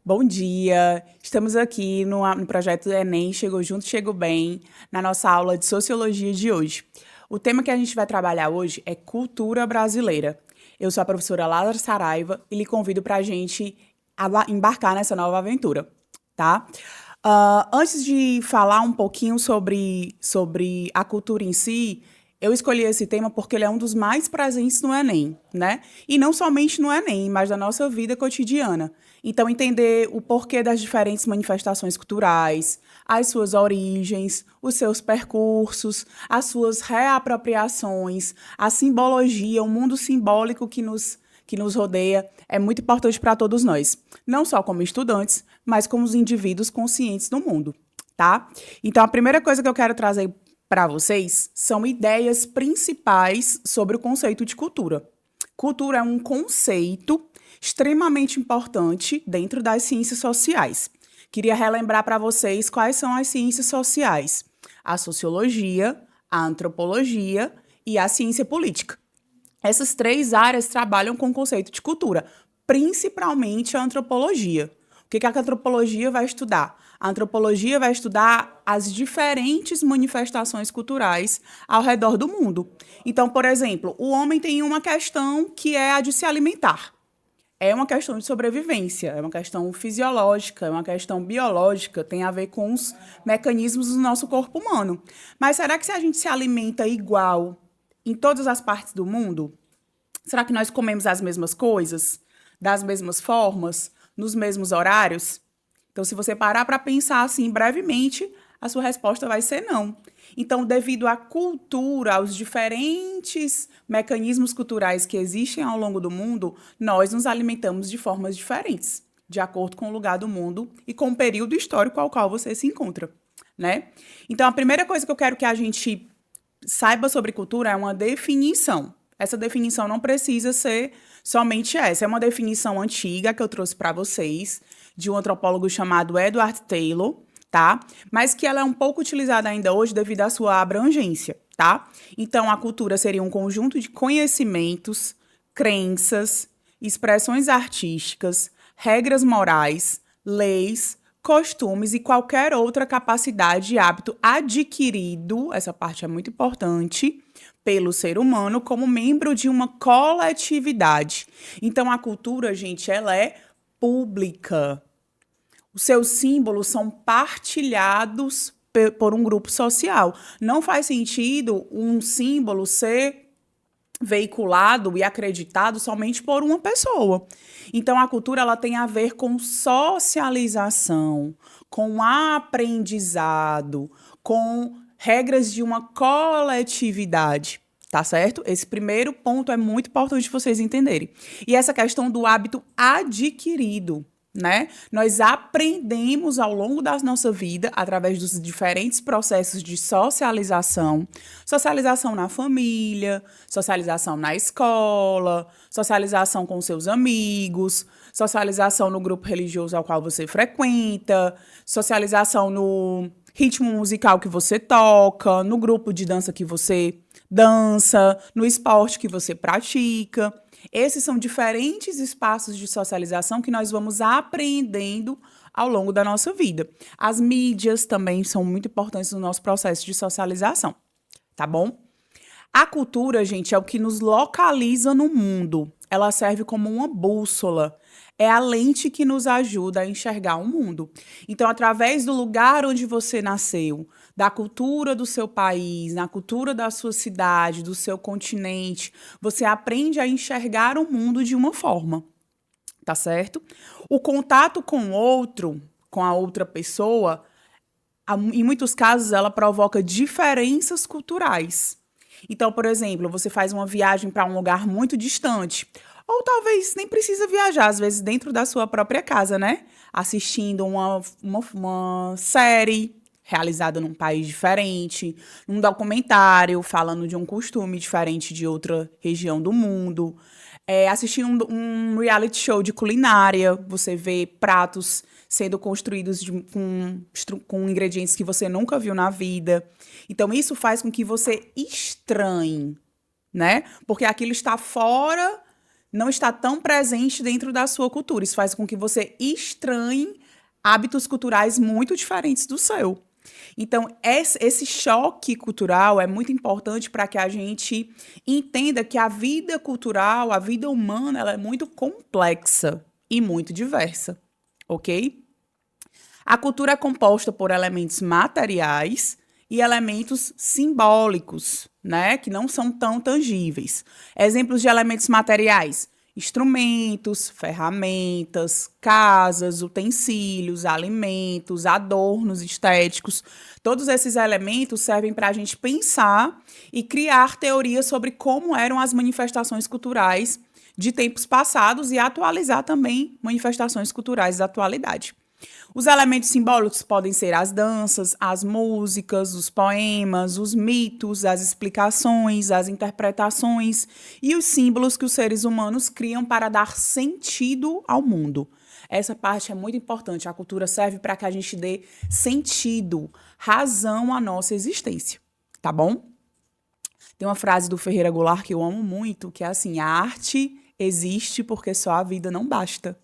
Bom dia! Estamos aqui no projeto Enem Chegou Junto, Chegou Bem, na nossa aula de Sociologia de hoje. O tema que a gente vai trabalhar hoje é cultura brasileira. Eu sou a professora Lázara Saraiva e lhe convido para a gente embarcar nessa nova aventura, tá? Antes de falar um pouquinho sobre a cultura em si, eu escolhi esse tema porque ele é um dos mais presentes no Enem, né? E não somente no Enem, mas na nossa vida cotidiana. Então, entender o porquê das diferentes manifestações culturais, as suas origens, os seus percursos, as suas reapropriações, a simbologia, o mundo simbólico que nos rodeia, é muito importante para todos nós. Não só como estudantes, mas como os indivíduos conscientes do mundo, tá? Então, a primeira coisa que eu quero trazer para vocês são ideias principais sobre o conceito de cultura. Cultura é um conceito extremamente importante dentro das ciências sociais. Queria relembrar para vocês quais são as ciências sociais: a sociologia, a antropologia e a ciência política. Essas três áreas trabalham com o conceito de cultura, principalmente a antropologia. O que a antropologia vai estudar? A antropologia vai estudar as diferentes manifestações culturais ao redor do mundo. Então, por exemplo, o homem tem uma questão que é a de se alimentar. É uma questão de sobrevivência, é uma questão fisiológica, é uma questão biológica, tem a ver com os mecanismos do nosso corpo humano. Mas será que se a gente se alimenta igual em todas as partes do mundo? Será que nós comemos as mesmas coisas, das mesmas formas, nos mesmos horários? Então, se você parar para pensar assim brevemente, a sua resposta vai ser não. Então, devido à cultura, aos diferentes mecanismos culturais que existem ao longo do mundo, nós nos alimentamos de formas diferentes, de acordo com o lugar do mundo e com o período histórico ao qual você se encontra, né? Então, a primeira coisa que eu quero que a gente saiba sobre cultura é uma definição. Essa definição não precisa ser somente essa. É uma definição antiga que eu trouxe para vocês, de um antropólogo chamado Edward Taylor, tá? Mas que ela é um pouco utilizada ainda hoje devido à sua abrangência, tá? Então, a cultura seria um conjunto de conhecimentos, crenças, expressões artísticas, regras morais, leis, costumes e qualquer outra capacidade e hábito adquirido, essa parte é muito importante, pelo ser humano como membro de uma coletividade. Então, a cultura, gente, ela é pública. Os seus símbolos são partilhados por um grupo social. Não faz sentido um símbolo ser veiculado e acreditado somente por uma pessoa. Então, a cultura ela tem a ver com socialização, com aprendizado, com regras de uma coletividade. Tá certo? Esse primeiro ponto é muito importante vocês entenderem. E essa questão do hábito adquirido, né? Nós aprendemos ao longo da nossa vida, através dos diferentes processos de socialização, socialização na família, socialização na escola, socialização com seus amigos, socialização no grupo religioso ao qual você frequenta, socialização no ritmo musical que você toca, no grupo de dança que você dança, no esporte que você pratica. Esses são diferentes espaços de socialização que nós vamos aprendendo ao longo da nossa vida. As mídias também são muito importantes no nosso processo de socialização, tá bom? A cultura, gente, é o que nos localiza no mundo. Ela serve como uma bússola. É a lente que nos ajuda a enxergar o mundo. Então, através do lugar onde você nasceu, da cultura do seu país, na cultura da sua cidade, do seu continente, você aprende a enxergar o mundo de uma forma, tá certo? O contato com o outro, com a outra pessoa, em muitos casos, ela provoca diferenças culturais. Então, por exemplo, você faz uma viagem para um lugar muito distante, ou talvez nem precisa viajar, às vezes dentro da sua própria casa, né? Assistindo uma série realizada num país diferente, um documentário falando de um costume diferente de outra região do mundo, assistindo um reality show de culinária, você vê pratos sendo construídos com ingredientes que você nunca viu na vida. Então, isso faz com que você estranhe, né? Porque aquilo está fora não está tão presente dentro da sua cultura. Isso faz com que você estranhe hábitos culturais muito diferentes do seu. Então, esse choque cultural é muito importante para que a gente entenda que a vida cultural, a vida humana, ela é muito complexa e muito diversa, ok? A cultura é composta por elementos materiais e elementos simbólicos, né, que não são tão tangíveis. Exemplos de elementos materiais: instrumentos, ferramentas, casas, utensílios, alimentos, adornos estéticos. Todos esses elementos servem para a gente pensar e criar teorias sobre como eram as manifestações culturais de tempos passados e atualizar também manifestações culturais da atualidade. Os elementos simbólicos podem ser as danças, as músicas, os poemas, os mitos, as explicações, as interpretações e os símbolos que os seres humanos criam para dar sentido ao mundo. Essa parte é muito importante. A cultura serve para que a gente dê sentido, razão à nossa existência, tá bom? Tem uma frase do Ferreira Goulart que eu amo muito, que é assim: a arte existe porque só a vida não basta.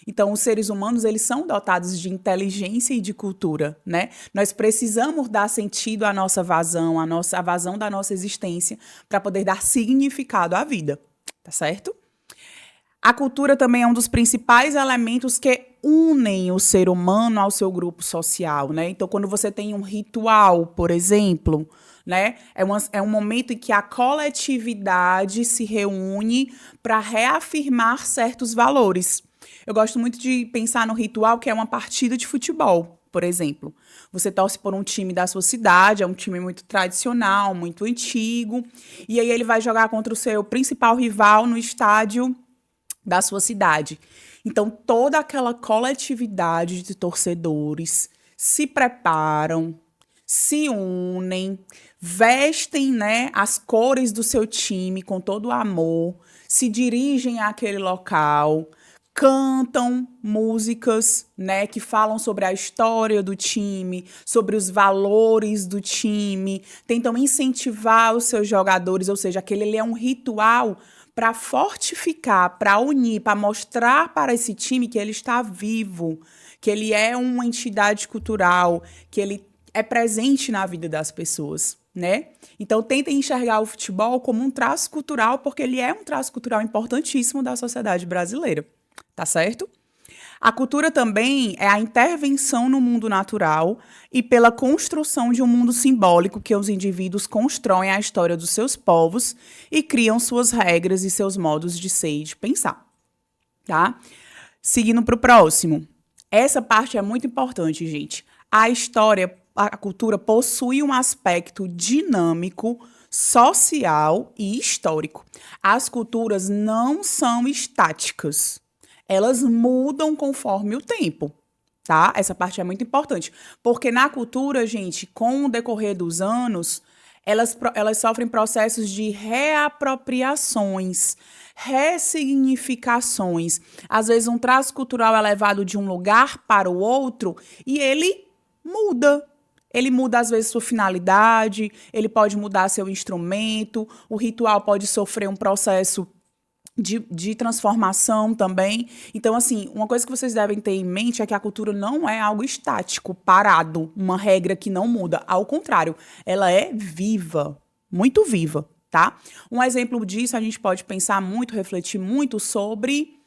Então, os seres humanos, eles são dotados de inteligência e de cultura, né? Nós precisamos dar sentido à nossa vazão, à vazão da nossa existência, para poder dar significado à vida, tá certo? A cultura também é um dos principais elementos que unem o ser humano ao seu grupo social, né? Então, quando você tem um ritual, por exemplo, né, é um momento em que a coletividade se reúne para reafirmar certos valores. Eu gosto muito de pensar no ritual, que é uma partida de futebol, por exemplo. Você torce por um time da sua cidade, é um time muito tradicional, muito antigo, e aí ele vai jogar contra o seu principal rival no estádio da sua cidade. Então, toda aquela coletividade de torcedores se preparam, se unem, vestem, né, as cores do seu time com todo o amor, se dirigem àquele local, cantam músicas, né, que falam sobre a história do time, sobre os valores do time, tentam incentivar os seus jogadores, ou seja, aquele é um ritual para fortificar, para unir, para mostrar para esse time que ele está vivo, que ele é uma entidade cultural, que ele é presente na vida das pessoas, né? Então, tentem enxergar o futebol como um traço cultural, porque ele é um traço cultural importantíssimo da sociedade brasileira. Tá certo? A cultura também é a intervenção no mundo natural e pela construção de um mundo simbólico que os indivíduos constroem a história dos seus povos e criam suas regras e seus modos de ser e de pensar, tá? Seguindo para o próximo. Essa parte é muito importante, gente. A cultura possui um aspecto dinâmico, social e histórico. As culturas não são estáticas. Elas mudam conforme o tempo, tá? Essa parte é muito importante. Porque na cultura, gente, com o decorrer dos anos, elas sofrem processos de reapropriações, ressignificações. Às vezes, um traço cultural é levado de um lugar para o outro e ele muda. Ele muda, às vezes, sua finalidade, ele pode mudar seu instrumento, o ritual pode sofrer um processo de transformação também. Então, assim, uma coisa que vocês devem ter em mente é que a cultura não é algo estático, parado, uma regra que não muda. Ao contrário, ela é viva, muito viva, tá? Um exemplo disso, a gente pode pensar muito, refletir muito sobre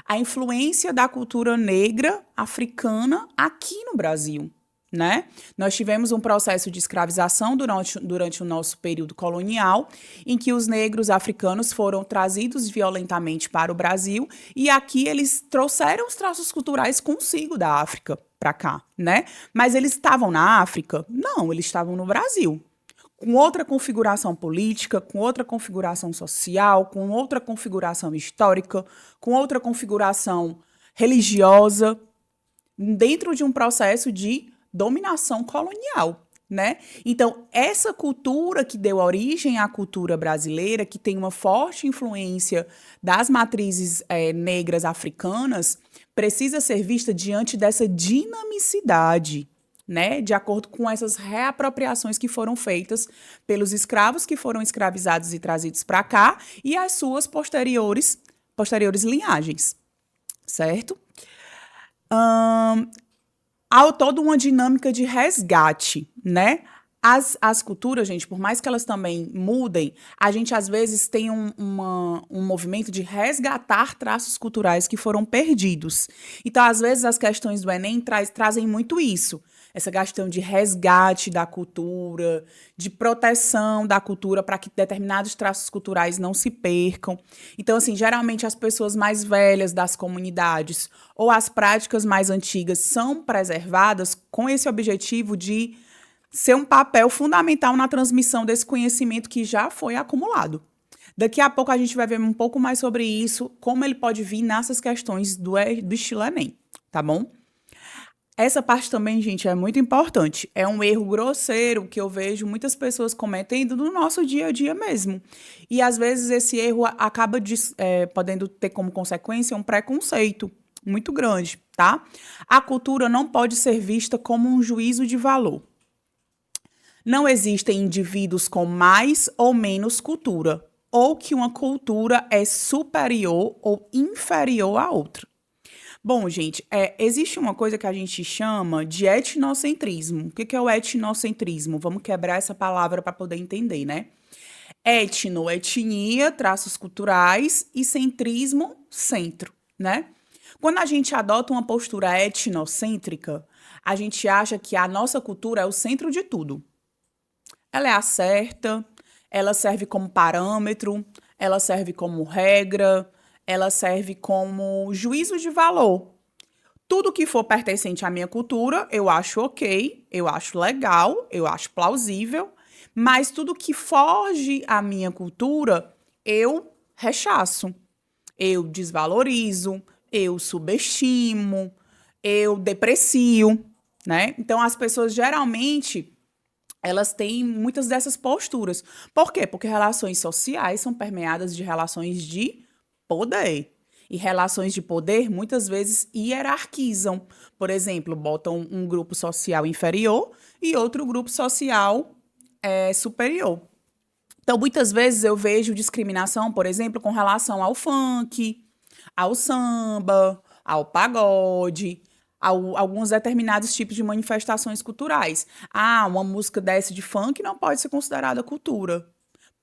a influência da cultura negra africana aqui no Brasil, né? Nós tivemos um processo de escravização durante o nosso período colonial, em que os negros africanos foram trazidos violentamente para o Brasil e aqui eles trouxeram os traços culturais consigo da África para cá, né? Mas eles estavam na África? Não, eles estavam no Brasil, com outra configuração política, com outra configuração social, com outra configuração histórica, com outra configuração religiosa, dentro de um processo de dominação colonial, né? Então, essa cultura que deu origem à cultura brasileira, que tem uma forte influência das matrizes negras africanas, precisa ser vista diante dessa dinamicidade, né? De acordo com essas reapropriações que foram feitas pelos escravos que foram escravizados e trazidos para cá e as suas posteriores posteriores linhagens, certo? Há toda uma dinâmica de resgate, né? As culturas, gente, por mais que elas também mudem, a gente às vezes tem um movimento de resgatar traços culturais que foram perdidos. Então, às vezes, as questões do Enem trazem muito isso. Essa questão de resgate da cultura, de proteção da cultura para que determinados traços culturais não se percam. Então, assim, geralmente as pessoas mais velhas das comunidades ou as práticas mais antigas são preservadas com esse objetivo de ser um papel fundamental na transmissão desse conhecimento que já foi acumulado. Daqui a pouco a gente vai ver um pouco mais sobre isso, como ele pode vir nessas questões do estilo Enem, tá bom? Essa parte também, gente, é muito importante. É um erro grosseiro que eu vejo muitas pessoas cometendo no nosso dia a dia mesmo. E, às vezes, esse erro acaba podendo ter como consequência um preconceito muito grande, tá? A cultura não pode ser vista como um juízo de valor. Não existem indivíduos com mais ou menos cultura, ou que uma cultura é superior ou inferior à outra. Bom, gente, existe uma coisa que a gente chama de etnocentrismo. O que é o etnocentrismo? Vamos quebrar essa palavra para poder entender, né? Etno, etnia, traços culturais, e centrismo, centro, né? Quando a gente adota uma postura etnocêntrica, a gente acha que a nossa cultura é o centro de tudo. Ela é a certa, ela serve como parâmetro, ela serve como regra, ela serve como juízo de valor. Tudo que for pertencente à minha cultura, eu acho ok, eu acho legal, eu acho plausível, mas tudo que foge à minha cultura, eu rechaço, eu desvalorizo, eu subestimo, eu deprecio, né? Então, as pessoas geralmente elas têm muitas dessas posturas. Por quê? Porque relações sociais são permeadas de relações de poder. E relações de poder, muitas vezes, hierarquizam. Por exemplo, botam um grupo social inferior e outro grupo social superior. Então, muitas vezes eu vejo discriminação, por exemplo, com relação ao funk, ao samba, ao pagode, alguns determinados tipos de manifestações culturais. Ah, uma música dessa de funk não pode ser considerada cultura.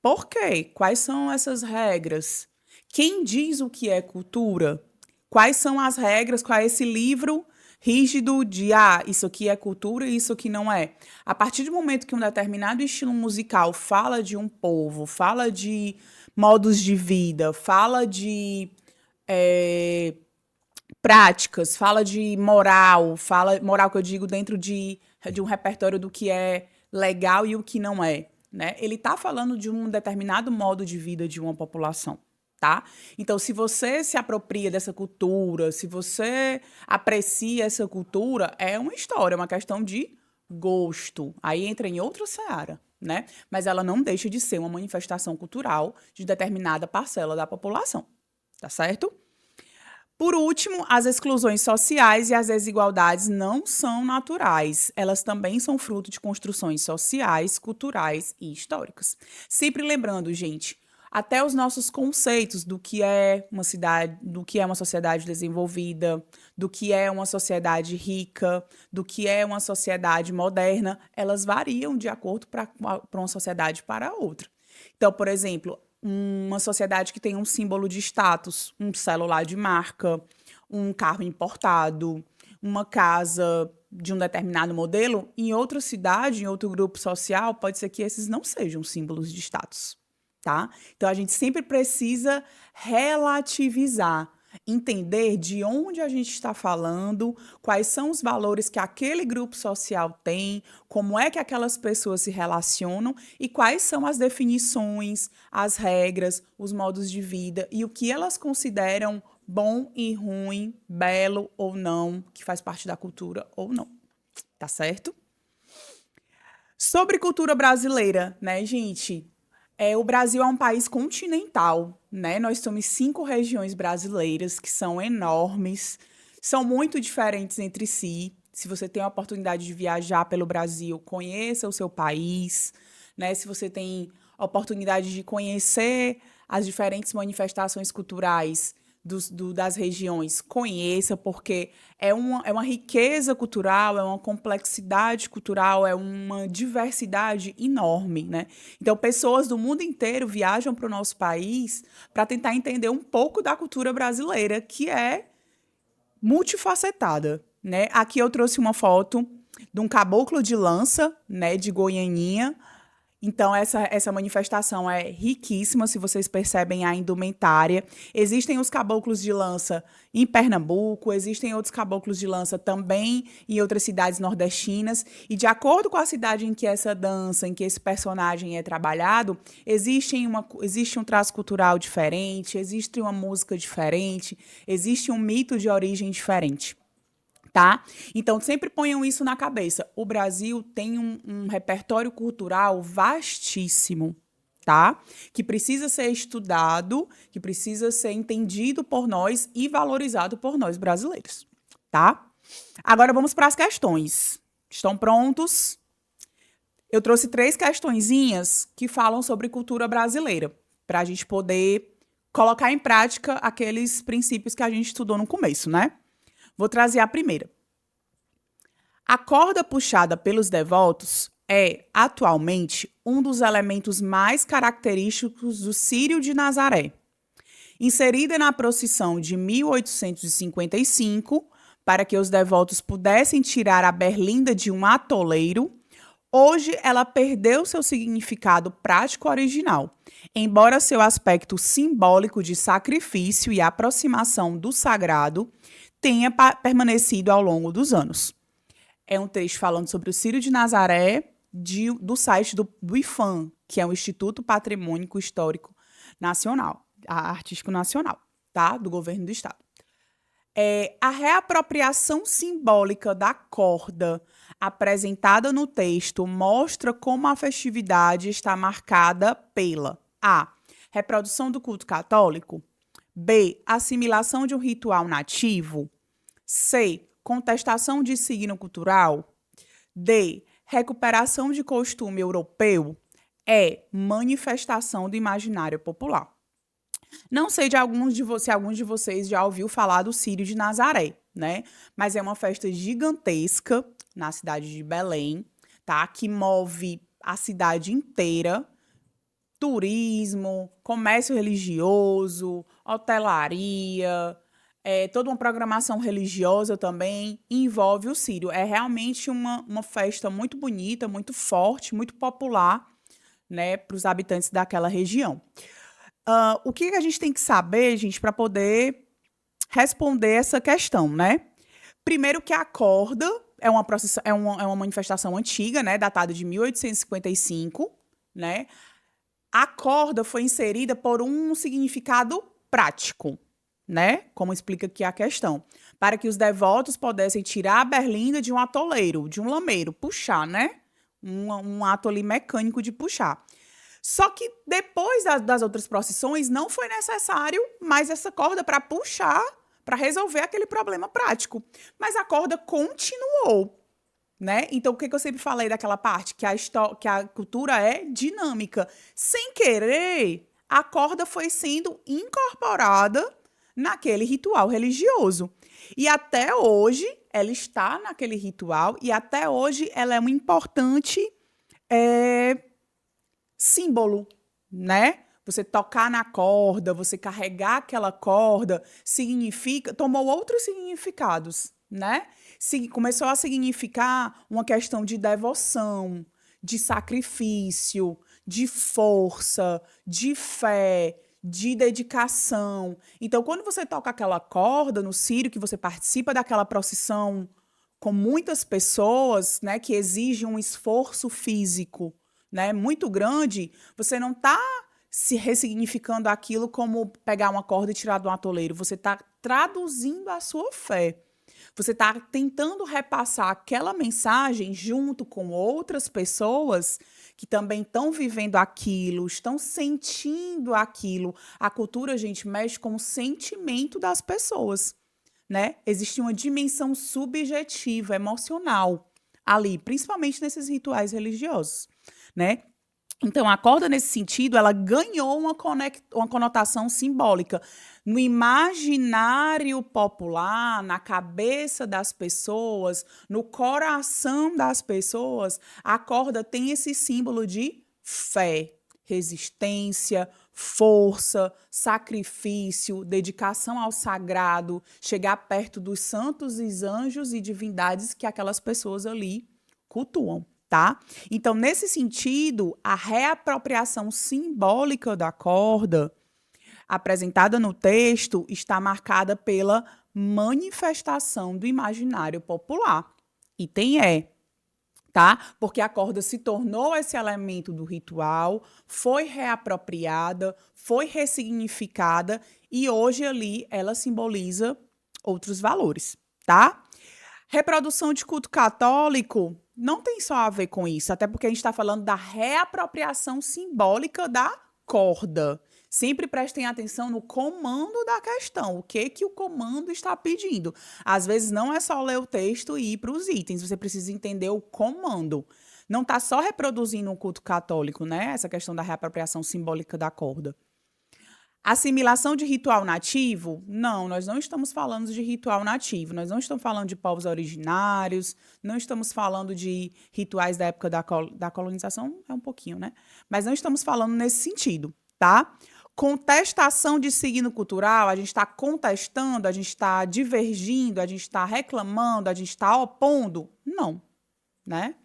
Por quê? Quais são essas regras? Quem diz o que é cultura? Quais são as regras? Qual é esse livro rígido de, isso aqui é cultura e isso aqui não é? A partir do momento que um determinado estilo musical fala de um povo, fala de modos de vida, fala de práticas, fala de moral, fala moral que eu digo dentro de um repertório do que é legal e o que não é, né? Ele está falando de um determinado modo de vida de uma população, tá? Então, se você se apropria dessa cultura, se você aprecia essa cultura, é uma história, é uma questão de gosto. Aí entra em outra seara, né? Mas ela não deixa de ser uma manifestação cultural de determinada parcela da população, tá certo? Por último, as exclusões sociais e as desigualdades não são naturais. Elas também são fruto de construções sociais, culturais e históricas. Sempre lembrando, gente, até os nossos conceitos do que é uma cidade, do que é uma sociedade desenvolvida, do que é uma sociedade rica, do que é uma sociedade moderna, elas variam de acordo para uma sociedade para outra. Então, por exemplo, uma sociedade que tem um símbolo de status, um celular de marca, um carro importado, uma casa de um determinado modelo, em outra cidade, em outro grupo social, pode ser que esses não sejam símbolos de status, tá? Então, a gente sempre precisa relativizar, entender de onde a gente está falando, quais são os valores que aquele grupo social tem, como é que aquelas pessoas se relacionam e quais são as definições, as regras, os modos de vida e o que elas consideram bom e ruim, belo ou não, que faz parte da cultura ou não. Tá certo? Sobre cultura brasileira, né, gente? O Brasil é um país continental, né? Nós temos 5 regiões brasileiras que são enormes, são muito diferentes entre si. Se você tem a oportunidade de viajar pelo Brasil, conheça o seu país, né? Se você tem a oportunidade de conhecer as diferentes manifestações culturais, das regiões, conheça, porque é uma riqueza cultural, é uma complexidade cultural, é uma diversidade enorme, né? Então, pessoas do mundo inteiro viajam para o nosso país para tentar entender um pouco da cultura brasileira, que é multifacetada, né? Aqui eu trouxe uma foto de um caboclo de lança, né, de Goianinha. Então, essa manifestação é riquíssima, se vocês percebem a indumentária. Existem os caboclos de lança em Pernambuco, existem outros caboclos de lança também em outras cidades nordestinas. E de acordo com a cidade em que essa dança, em que esse personagem é trabalhado, existe um traço cultural diferente, existe uma música diferente, existe um mito de origem diferente. Tá? Então, sempre ponham isso na cabeça. O Brasil tem um repertório cultural vastíssimo, tá? Que precisa ser estudado, que precisa ser entendido por nós e valorizado por nós brasileiros, tá? Agora vamos para as questões. Estão prontos? Eu trouxe 3 questõezinhas que falam sobre cultura brasileira, para a gente poder colocar em prática aqueles princípios que a gente estudou no começo, né? Vou trazer a primeira. A corda puxada pelos devotos é, atualmente, um dos elementos mais característicos do Círio de Nazaré. Inserida na procissão de 1855, para que os devotos pudessem tirar a berlinda de um atoleiro, hoje ela perdeu seu significado prático original, embora seu aspecto simbólico de sacrifício e aproximação do sagrado tenha permanecido ao longo dos anos. É um texto falando sobre o Círio de Nazaré, do site do IPHAN, que é o Instituto Patrimônio Histórico Nacional, Artístico Nacional, tá? Do governo do estado. A reapropriação simbólica da corda apresentada no texto mostra como a festividade está marcada pela A. Reprodução do culto católico, B. Assimilação de um ritual nativo, C. Contestação de signo cultural, D. Recuperação de costume europeu, E. Manifestação do imaginário popular. Não sei se alguns de vocês já ouviu falar do Círio de Nazaré, né? Mas é uma festa gigantesca na cidade de Belém, tá? Que move a cidade inteira. Turismo, comércio religioso, hotelaria, toda uma programação religiosa também envolve o Círio. É realmente uma festa muito bonita, muito forte, muito popular, né, para os habitantes daquela região. O que a gente tem que saber, gente, para poder responder essa questão, né? Primeiro que a corda é uma manifestação antiga, né, datada de 1855, né? A corda foi inserida por um significado prático, né? Como explica aqui a questão. Para que os devotos pudessem tirar a berlinda de um atoleiro, de um lameiro, puxar, né? Um ato ali mecânico de puxar. Só que depois das outras procissões não foi necessário mais essa corda para puxar, para resolver aquele problema prático. Mas a corda continuou. Né? Então, o que eu sempre falei daquela parte? Que a cultura é dinâmica. Sem querer, a corda foi sendo incorporada naquele ritual religioso. E até hoje, ela está naquele ritual e até hoje ela é um importante símbolo, né? Você tocar na corda, você carregar aquela corda, tomou outros significados, né? Começou a significar uma questão de devoção, de sacrifício, de força, de fé, de dedicação. Então, quando você toca aquela corda no círio, que você participa daquela procissão com muitas pessoas, né, que exige um esforço físico, né, muito grande, você não está se ressignificando aquilo como pegar uma corda e tirar de um atoleiro. Você está traduzindo a sua fé. Você está tentando repassar aquela mensagem junto com outras pessoas que também estão vivendo aquilo, estão sentindo aquilo. A cultura, gente, mexe com o sentimento das pessoas, né? Existe uma dimensão subjetiva, emocional ali, principalmente nesses rituais religiosos, né? Então, a corda, nesse sentido, ela ganhou uma conotação simbólica. No imaginário popular, na cabeça das pessoas, no coração das pessoas, a corda tem esse símbolo de fé, resistência, força, sacrifício, dedicação ao sagrado, chegar perto dos santos e anjos e divindades que aquelas pessoas ali cultuam. Tá? Então, nesse sentido, a reapropriação simbólica da corda, apresentada no texto, está marcada pela manifestação do imaginário popular. Item E, tá? Porque a corda se tornou esse elemento do ritual, foi reapropriada, foi ressignificada e hoje ali ela simboliza outros valores, tá? Reprodução de culto católico não tem só a ver com isso, até porque a gente está falando da reapropriação simbólica da corda. Sempre prestem atenção no comando da questão, o que o comando está pedindo. Às vezes não é só ler o texto e ir para os itens, você precisa entender o comando. Não está só reproduzindo um culto católico, né? Essa questão da reapropriação simbólica da corda. Assimilação de ritual nativo? Não, nós não estamos falando de ritual nativo, nós não estamos falando de povos originários, não estamos falando de rituais da época da colonização, é um pouquinho, né? Mas não estamos falando nesse sentido, tá? Contestação de signo cultural, a gente está contestando, a gente está divergindo, a gente está reclamando, a gente está opondo? Não, né?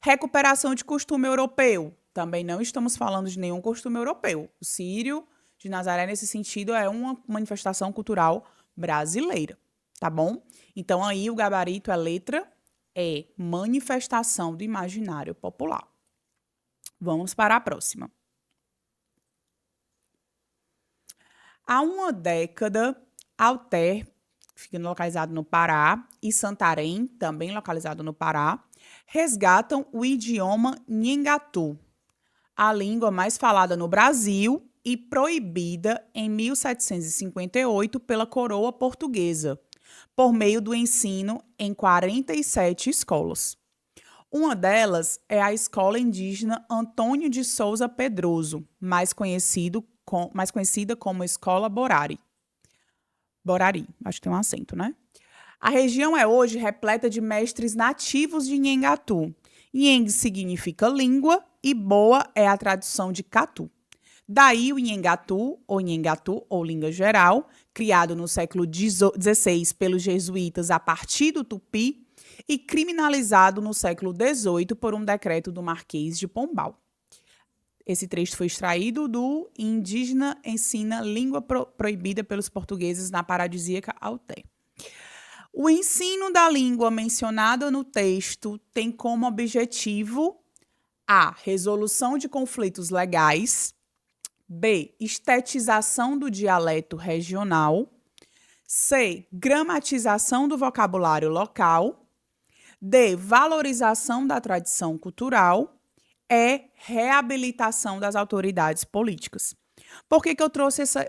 Recuperação de costume europeu? Também não estamos falando de nenhum costume europeu. O sírio de Nazaré, nesse sentido, é uma manifestação cultural brasileira, tá bom? Então, aí o gabarito, a letra E, manifestação do imaginário popular. Vamos para a próxima. Há uma década, Alter, ficando localizado no Pará, e Santarém, também localizado no Pará, resgatam o idioma Nhengatu, a língua mais falada no Brasil e proibida em 1758 pela coroa portuguesa, por meio do ensino em 47 escolas. Uma delas é a Escola Indígena Antônio de Souza Pedroso, mais conhecida como Escola Borari. Borari, acho que tem um acento, né? A região é hoje repleta de mestres nativos de Nhengatu. Nheng significa língua e boa é a tradução de catu. Daí o Nhengatu, ou língua geral, criado no século XVI pelos jesuítas a partir do tupi e criminalizado no século XVIII por um decreto do Marquês de Pombal. Esse trecho foi extraído do Indígena Ensina Língua Proibida pelos Portugueses na Paradisíaca Alter. O ensino da língua mencionada no texto tem como objetivo a resolução de conflitos legais, B, estetização do dialeto regional, C, gramatização do vocabulário local, D, valorização da tradição cultural, E, reabilitação das autoridades políticas. Por que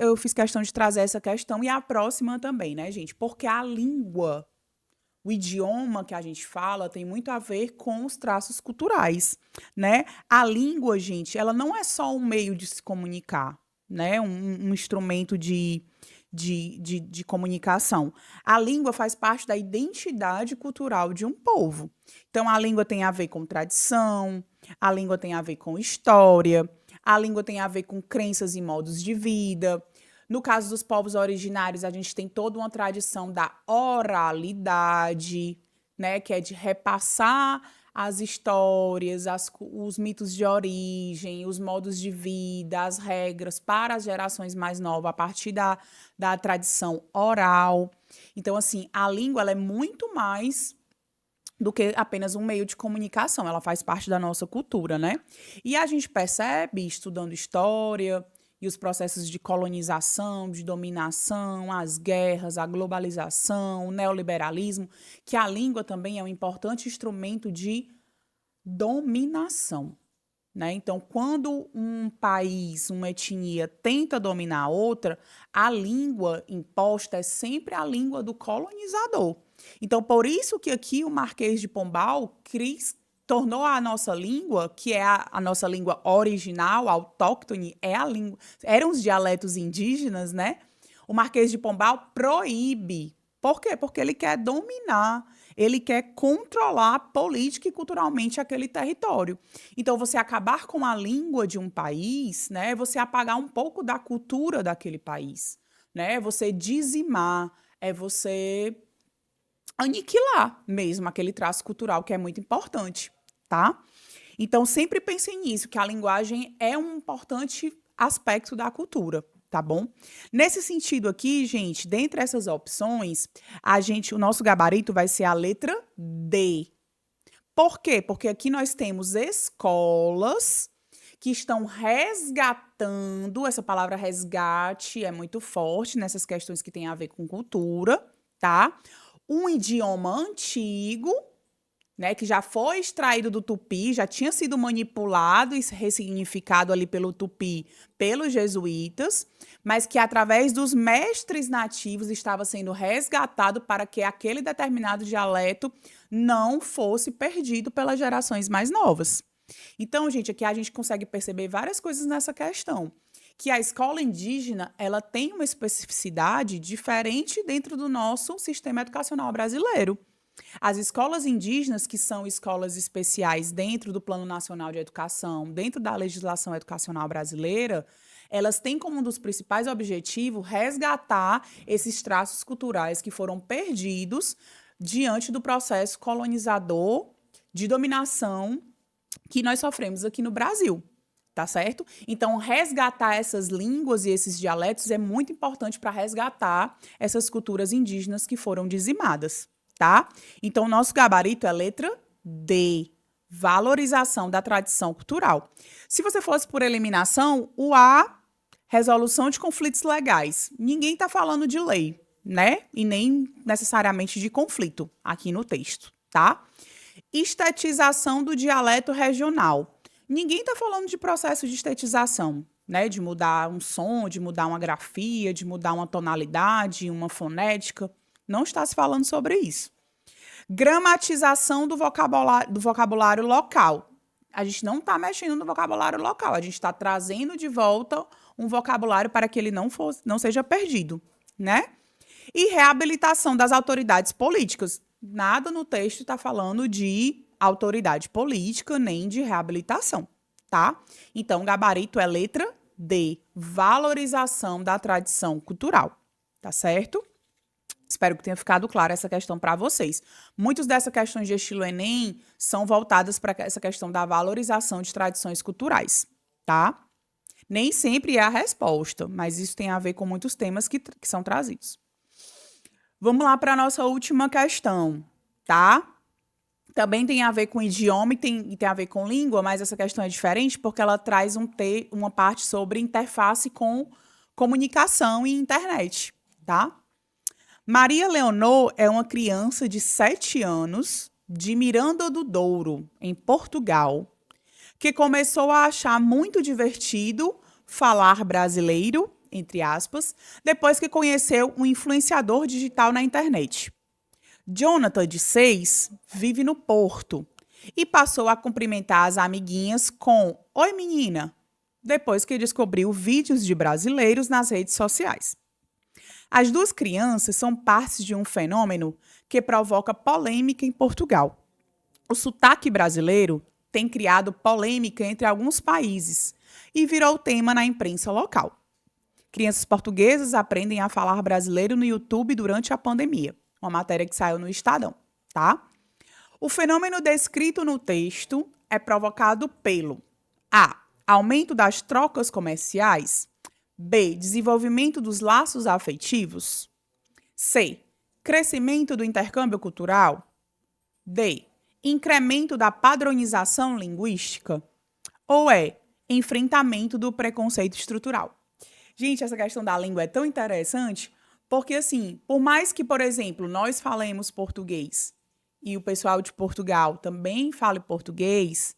eu fiz questão de trazer essa questão e a próxima também, né, gente? Porque a língua, o idioma que a gente fala tem muito a ver com os traços culturais, né? A língua, gente, ela não é só um meio de se comunicar, né? Um instrumento de comunicação. A língua faz parte da identidade cultural de um povo. Então, a língua tem a ver com tradição, a língua tem a ver com história, a língua tem a ver com crenças e modos de vida. No caso dos povos originários, a gente tem toda uma tradição da oralidade, né, que é de repassar as histórias, os mitos de origem, os modos de vida, as regras para as gerações mais novas a partir da tradição oral. Então, assim, a língua ela é muito mais do que apenas um meio de comunicação, ela faz parte da nossa cultura, né? E a gente percebe, estudando história e os processos de colonização, de dominação, as guerras, a globalização, o neoliberalismo, que a língua também é um importante instrumento de dominação, né? Então, quando um país, uma etnia tenta dominar a outra, a língua imposta é sempre a língua do colonizador. Então, por isso que aqui o Marquês de Pombal quis tornou a nossa língua, que é a nossa língua original, autóctone, é a língua. Eram os dialetos indígenas, né? O Marquês de Pombal proíbe. Por quê? Porque ele quer dominar, ele quer controlar política e culturalmente aquele território. Então, você acabar com a língua de um país, né, é você apagar um pouco da cultura daquele país, né? É você dizimar, é você aniquilar mesmo aquele traço cultural que é muito importante, tá? Então, sempre pensem nisso, que a linguagem é um importante aspecto da cultura, tá bom? Nesse sentido aqui, gente, dentre essas opções, o nosso gabarito vai ser a letra D. Por quê? Porque aqui nós temos escolas que estão resgatando, essa palavra resgate é muito forte nessas questões que têm a ver com cultura, tá? Um idioma antigo, né, que já foi extraído do tupi, já tinha sido manipulado e ressignificado ali pelo tupi, pelos jesuítas, mas que através dos mestres nativos estava sendo resgatado para que aquele determinado dialeto não fosse perdido pelas gerações mais novas. Então, gente, aqui a gente consegue perceber várias coisas nessa questão. Que a escola indígena, ela tem uma especificidade diferente dentro do nosso sistema educacional brasileiro. As escolas indígenas, que são escolas especiais dentro do Plano Nacional de Educação, dentro da legislação educacional brasileira, elas têm como um dos principais objetivos resgatar esses traços culturais que foram perdidos diante do processo colonizador de dominação que nós sofremos aqui no Brasil. Tá certo? Então, resgatar essas línguas e esses dialetos é muito importante para resgatar essas culturas indígenas que foram dizimadas, tá? Então, nosso gabarito é a letra D, valorização da tradição cultural. Se você fosse por eliminação, o A, resolução de conflitos legais. Ninguém está falando de lei, né? E nem necessariamente de conflito aqui no texto, tá? Estetização do dialeto regional. Ninguém está falando de processo de estetização, né? De mudar um som, de mudar uma grafia, de mudar uma tonalidade, uma fonética. Não está se falando sobre isso. Gramatização do vocabulário local. A gente não está mexendo no vocabulário local, a gente está trazendo de volta um vocabulário para que ele não seja perdido, né? E reabilitação das autoridades políticas. Nada no texto está falando de autoridade política nem de reabilitação, tá? Então, o gabarito é letra D, valorização da tradição cultural, tá certo? Espero que tenha ficado clara essa questão para vocês. Muitas dessas questões de estilo Enem são voltadas para essa questão da valorização de tradições culturais, tá? Nem sempre é a resposta, mas isso tem a ver com muitos temas que são trazidos. Vamos lá para a nossa última questão, tá? Também tem a ver com idioma e tem a ver com língua, mas essa questão é diferente porque ela traz uma parte sobre interface com comunicação e internet, tá? Maria Leonor é uma criança de 7 anos de Miranda do Douro, em Portugal, que começou a achar muito divertido falar brasileiro, entre aspas, depois que conheceu um influenciador digital na internet. Jonathan, de 6, vive no Porto e passou a cumprimentar as amiguinhas com "Oi, menina", depois que descobriu vídeos de brasileiros nas redes sociais. As duas crianças são partes de um fenômeno que provoca polêmica em Portugal. O sotaque brasileiro tem criado polêmica entre alguns países e virou tema na imprensa local. Crianças portuguesas aprendem a falar brasileiro no YouTube durante a pandemia. Uma matéria que saiu no Estadão, tá? O fenômeno descrito no texto é provocado pelo A. Aumento das trocas comerciais. B. Desenvolvimento dos laços afetivos. C. Crescimento do intercâmbio cultural. D. Incremento da padronização linguística. Ou é enfrentamento do preconceito estrutural. Gente, essa questão da língua é tão interessante porque, assim, por mais que, por exemplo, nós falemos português e o pessoal de Portugal também fale português,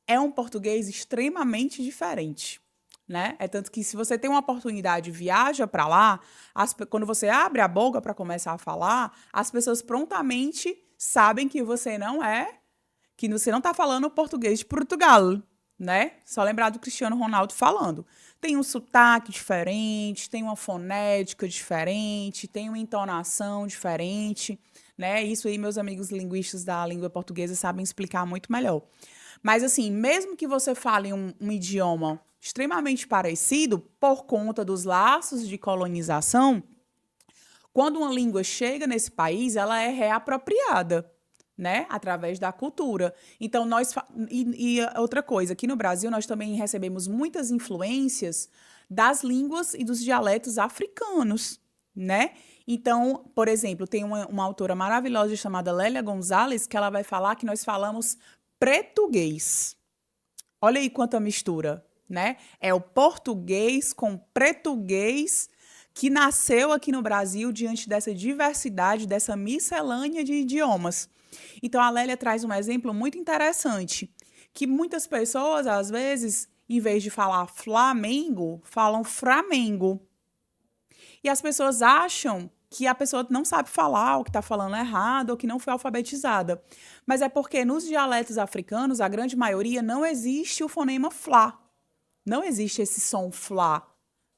é um português extremamente diferente, né? É tanto que se você tem uma oportunidade, viaja para lá, quando você abre a boca para começar a falar, as pessoas prontamente sabem que você não é que você não está falando o português de Portugal, né? Só lembrar do Cristiano Ronaldo falando. Tem um sotaque diferente, tem uma fonética diferente, tem uma entonação diferente, né? Isso aí meus amigos linguistas da língua portuguesa sabem explicar muito melhor. Mas assim, mesmo que você fale um idioma extremamente parecido, por conta dos laços de colonização, quando uma língua chega nesse país, ela é reapropriada, né, através da cultura. Então, e outra coisa, aqui no Brasil nós também recebemos muitas influências das línguas e dos dialetos africanos, né? Então, por exemplo, tem uma autora maravilhosa chamada Lélia Gonzalez, que ela vai falar que nós falamos pretuguês. Olha aí quanta mistura, né? É o português com pretuguês que nasceu aqui no Brasil diante dessa diversidade, dessa miscelânea de idiomas. Então, a Lélia traz um exemplo muito interessante, que muitas pessoas, às vezes, em vez de falar Flamengo, falam Framengo. E as pessoas acham que a pessoa não sabe falar, ou que está falando errado, ou que não foi alfabetizada. Mas é porque nos dialetos africanos, a grande maioria, não existe o fonema Fla. Não existe esse som Fla,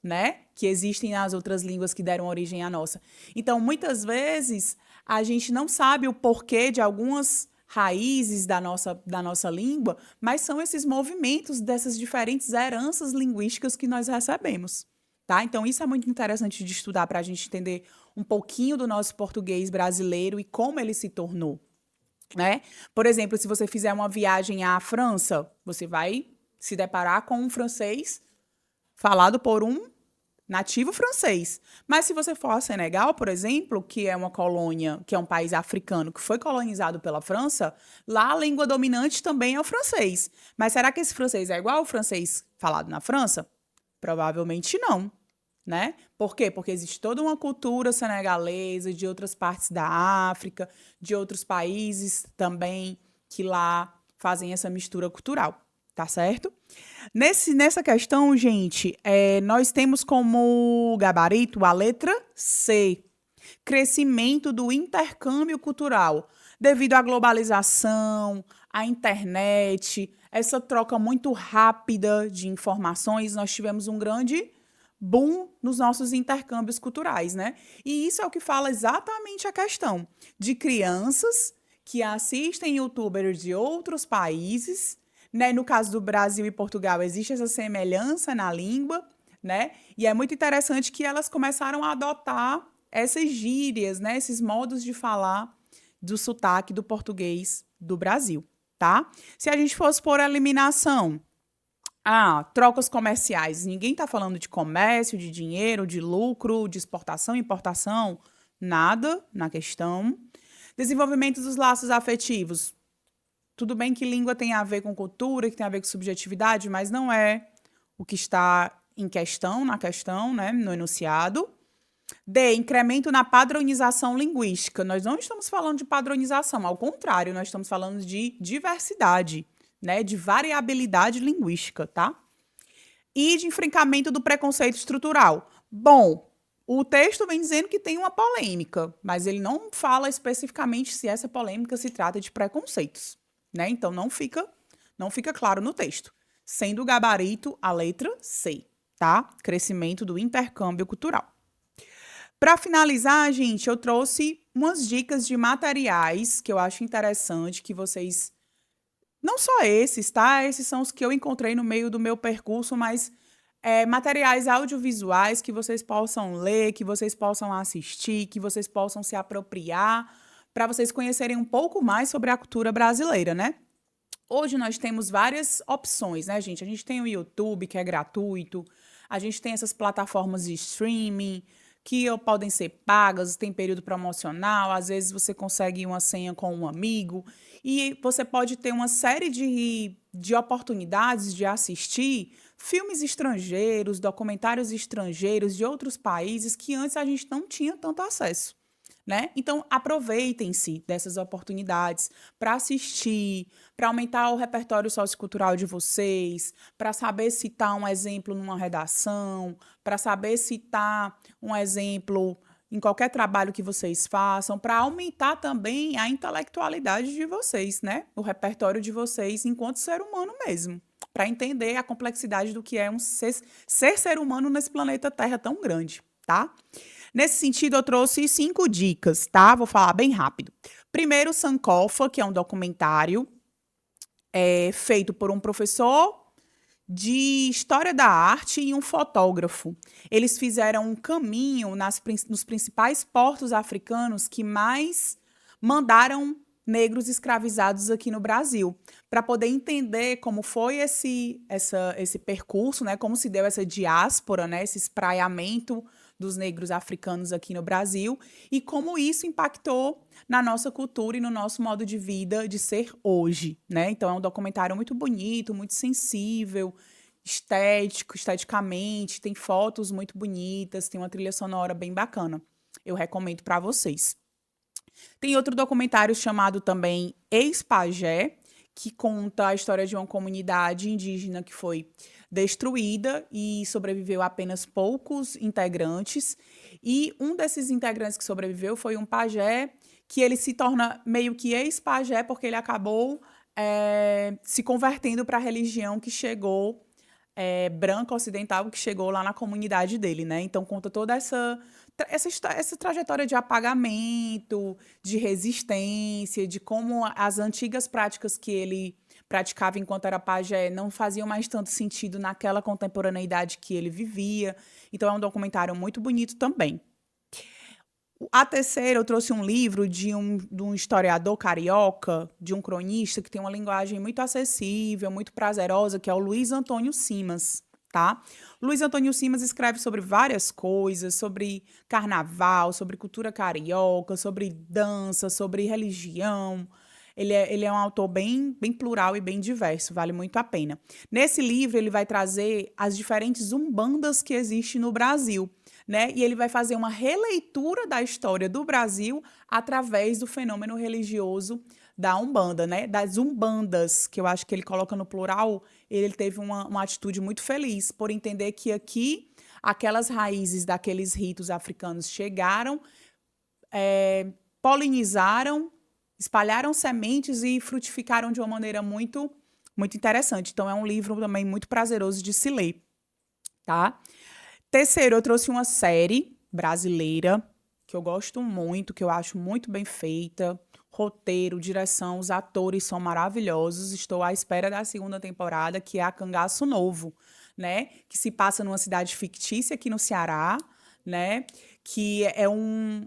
né? Que existem nas outras línguas que deram origem à nossa. Então, muitas vezes, a gente não sabe o porquê de algumas raízes da nossa língua, mas são esses movimentos dessas diferentes heranças linguísticas que nós recebemos. Tá? Então, isso é muito interessante de estudar para a gente entender um pouquinho do nosso português brasileiro e como ele se tornou, né? Por exemplo, se você fizer uma viagem à França, você vai se deparar com um francês falado por um nativo francês. Mas se você for a Senegal, por exemplo, que é uma colônia, que é um país africano que foi colonizado pela França, lá a língua dominante também é o francês. Mas será que esse francês é igual ao francês falado na França? Provavelmente não, né? Por quê? Porque existe toda uma cultura senegalesa de outras partes da África, de outros países também que lá fazem essa mistura cultural, tá certo? Nessa questão, gente, nós temos como gabarito a letra C, crescimento do intercâmbio cultural, devido à globalização, à internet, essa troca muito rápida de informações, nós tivemos um grande boom nos nossos intercâmbios culturais, né? E isso é o que fala exatamente a questão de crianças que assistem youtubers de outros países, né? No caso do Brasil e Portugal, existe essa semelhança na língua, né? E é muito interessante que elas começaram a adotar essas gírias, né? Esses modos de falar do sotaque do português do Brasil, tá? Se a gente fosse por eliminação, trocas comerciais. Ninguém está falando de comércio, de dinheiro, de lucro, de exportação, importação, nada na questão. Desenvolvimento dos laços afetivos. Tudo bem que língua tem a ver com cultura, que tem a ver com subjetividade, mas não é o que está em questão, na questão, né, no enunciado. D, incremento na padronização linguística. Nós não estamos falando de padronização, ao contrário, nós estamos falando de diversidade, né, de variabilidade linguística, tá? E de enfrentamento do preconceito estrutural. Bom, o texto vem dizendo que tem uma polêmica, mas ele não fala especificamente se essa polêmica se trata de preconceitos, né? Então não fica claro no texto. Sendo o gabarito a letra C, tá? Crescimento do intercâmbio cultural. Para finalizar, gente, eu trouxe umas dicas de materiais que eu acho interessante que vocês... Não só esses, tá? Esses são os que eu encontrei no meio do meu percurso, mas materiais audiovisuais que vocês possam ler, que vocês possam assistir, que vocês possam se apropriar, para vocês conhecerem um pouco mais sobre a cultura brasileira, né? Hoje nós temos várias opções, né, gente? A gente tem o YouTube, que é gratuito, a gente tem essas plataformas de streaming, que podem ser pagas, tem período promocional, às vezes você consegue uma senha com um amigo, e você pode ter uma série de oportunidades de assistir filmes estrangeiros, documentários estrangeiros de outros países que antes a gente não tinha tanto acesso, né? Então, aproveitem-se dessas oportunidades para assistir, para aumentar o repertório sociocultural de vocês, para saber citar um exemplo numa redação, para saber citar um exemplo em qualquer trabalho que vocês façam, para aumentar também a intelectualidade de vocês, né? O repertório de vocês enquanto ser humano mesmo, para entender a complexidade do que é ser humano nesse planeta Terra tão grande, tá? Nesse sentido, eu trouxe 5 dicas, tá? Vou falar bem rápido. Primeiro, Sankofa, que é um documentário feito por um professor de História da Arte e um fotógrafo. Eles fizeram um caminho nos principais portos africanos que mais mandaram negros escravizados aqui no Brasil, para poder entender como foi esse percurso, né, como se deu essa diáspora, né, esse espraiamento dos negros africanos aqui no Brasil e como isso impactou na nossa cultura e no nosso modo de vida de ser hoje, né? Então é um documentário muito bonito, muito sensível, esteticamente, tem fotos muito bonitas, tem uma trilha sonora bem bacana. Eu recomendo para vocês. Tem outro documentário chamado também Ex-Pajé, que conta a história de uma comunidade indígena que foi destruída e sobreviveu apenas poucos integrantes. E um desses integrantes que sobreviveu foi um pajé, que ele se torna meio que ex-pajé, porque ele acabou se convertendo para a religião que chegou, branca ocidental, que chegou lá na comunidade dele, né? Então conta toda essa trajetória de apagamento, de resistência, de como as antigas práticas que ele praticava enquanto era pajé não faziam mais tanto sentido naquela contemporaneidade que ele vivia. Então é um documentário muito bonito também. A terceira, eu trouxe um livro de um historiador carioca, de um cronista, que tem uma linguagem muito acessível, muito prazerosa, que é o Luiz Antônio Simas, tá? Luiz Antônio Simas escreve sobre várias coisas, sobre carnaval, sobre cultura carioca, sobre dança, sobre religião. Ele é um autor bem plural e bem diverso, vale muito a pena. Nesse livro, ele vai trazer as diferentes umbandas que existem no Brasil, né? E ele vai fazer uma releitura da história do Brasil através do fenômeno religioso da Umbanda, né? Das umbandas, que eu acho que ele coloca no plural, ele teve uma atitude muito feliz por entender que aqui aquelas raízes daqueles ritos africanos chegaram, polinizaram, espalharam sementes e frutificaram de uma maneira muito interessante. Então, é um livro também muito prazeroso de se ler, tá? Terceiro, eu trouxe uma série brasileira que eu gosto muito, que eu acho muito bem feita. Roteiro, direção, os atores são maravilhosos. Estou à espera da segunda temporada, que é a Cangaço Novo, né? Que se passa numa cidade fictícia aqui no Ceará, né? Que é um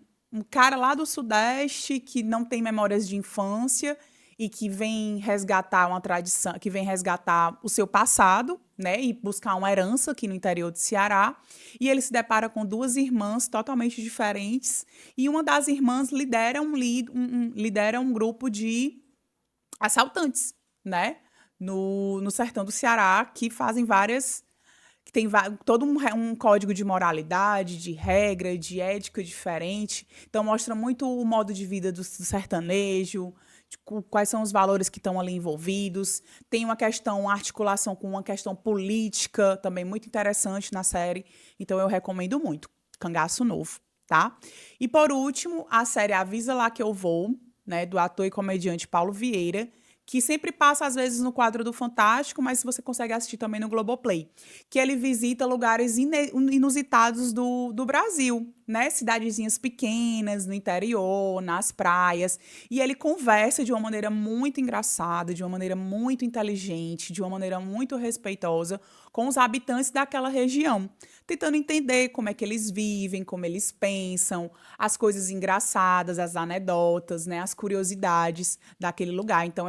cara lá do Sudeste que não tem memórias de infância e que vem resgatar uma tradição, que vem resgatar o seu passado, né, e buscar uma herança aqui no interior do Ceará. E ele se depara com duas irmãs totalmente diferentes e uma das irmãs lidera um grupo de assaltantes, né, no sertão do Ceará que fazem várias que tem todo um código de moralidade, de regra, de ética diferente. Então, mostra muito o modo de vida do sertanejo, quais são os valores que estão ali envolvidos. Tem uma articulação com uma questão política também muito interessante na série. Então, eu recomendo muito. Cangaço Novo, tá? E, por último, a série Avisa Lá Que Eu Vou, né, do ator e comediante Paulo Vieira, que sempre passa, às vezes, no quadro do Fantástico, mas você consegue assistir também no Globoplay, que ele visita lugares inusitados do Brasil, né? Cidadezinhas pequenas, no interior, nas praias, e ele conversa de uma maneira muito engraçada, de uma maneira muito inteligente, de uma maneira muito respeitosa com os habitantes daquela região, tentando entender como é que eles vivem, como eles pensam, as coisas engraçadas, as anedotas, né, as curiosidades daquele lugar. Então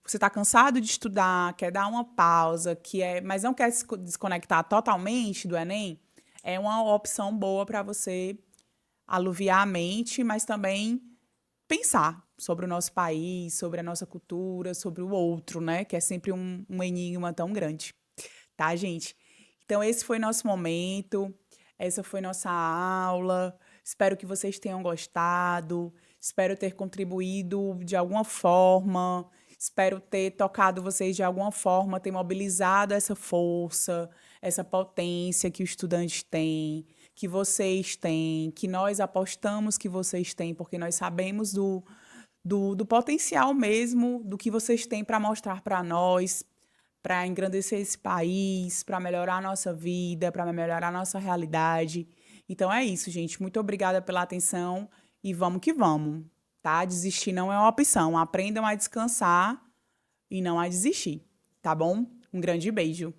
você está cansado de estudar, quer dar uma pausa, mas não quer se desconectar totalmente do Enem, é uma opção boa para você aluviar a mente, mas também pensar sobre o nosso país, sobre a nossa cultura, sobre o outro, né? Que é sempre um enigma tão grande. Tá, gente? Então, esse foi nosso momento, essa foi nossa aula. Espero que vocês tenham gostado, espero ter contribuído de alguma forma, espero ter tocado vocês de alguma forma, ter mobilizado essa força, essa potência que o estudante tem, que vocês têm, que nós apostamos que vocês têm, porque nós sabemos do potencial mesmo, do que vocês têm para mostrar para nós, para engrandecer esse país, para melhorar a nossa vida, para melhorar a nossa realidade. Então é isso, gente. Muito obrigada pela atenção e vamos que vamos, tá? Desistir não é uma opção. Aprendam a descansar e não a desistir, tá bom? Um grande beijo.